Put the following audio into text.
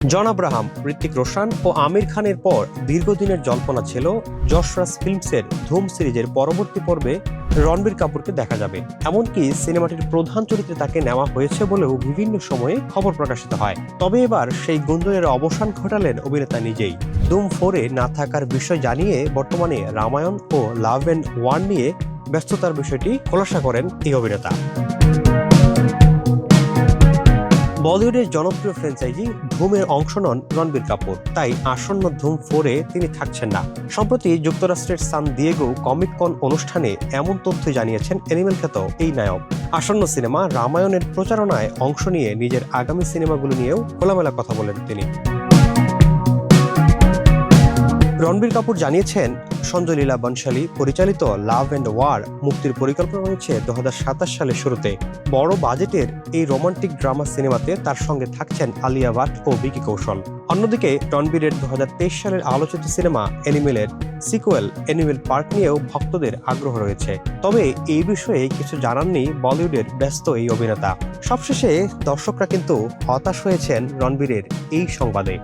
জন Abraham, Hrithik Roshan ও আমির খানের পর দীর্ঘদিনের জল্পনা ছিল যশ রাজ ফিল্মসের ধুম সিরিজের পরবর্তী পর্বে রণবীর কাপুরকে দেখা যাবে। এমনকি সিনেমাটির প্রধান চরিত্রে তাকে নেওয়া হয়েছে বলেও বিভিন্ন সময়ে খবর প্রকাশিত হয়। তবে এবার সেই গুঞ্জনের অবসান ঘটালেন অভিনেতা নিজেই। ধুম 4-এ না থাকার বিষয় জানিয়ে বর্তমানে রামায়ণ ও লাভ অ্যান্ড ওয়ার নিয়ে ব্যস্ততার বিষয়টি খোলাসা করেন এই অভিনেতা। বলিউডের জনপ্রিয় ফ্র্যাঞ্চাইজি ধুমের অংশ নন রণবীর কাপুর, তাই আসন্ন ধুম 4-এ তিনি থাকছেন না। সম্প্রতি যুক্তরাষ্ট্রের সান দিয়েগো কমিক কন অনুষ্ঠানে এমন তথ্য জানিয়েছেন অ্যানিমেল খ্যাত এই নায়ক। আসন্ন সিনেমা রামায়ণের প্রচারণায় অংশ নিয়ে নিজের আগামী সিনেমাগুলো নিয়েও খোলামেলা কথা বলেন তিনি। রণবীর কাপুর জানিয়েছেন, সঞ্জয় লীলা বনশালী পরিচালিত লাভ অ্যান্ড ওয়ার মুক্তির পরিকল্পনা রয়েছে 2027 সালের শুরুতে। বড় বাজেটের এই রোমান্টিক ড্রামা সিনেমাতে তার সঙ্গে থাকছেন আলিয়া ভাট ও ভিকি কৌশল। অন্যদিকে রণবীরের 2023 সালের আলোচিত সিনেমা অ্যানিমেলের সিকুয়েল অ্যানিমেল পার্ক নিয়েও ভক্তদের আগ্রহ রয়েছে। তবে এই বিষয়ে কিছু জানাননি বলিউডের ব্যস্ত এই অভিনেতা। সবশেষে দর্শকরা কিন্তু হতাশ হয়েছেন রণবীরের এই সংবাদে।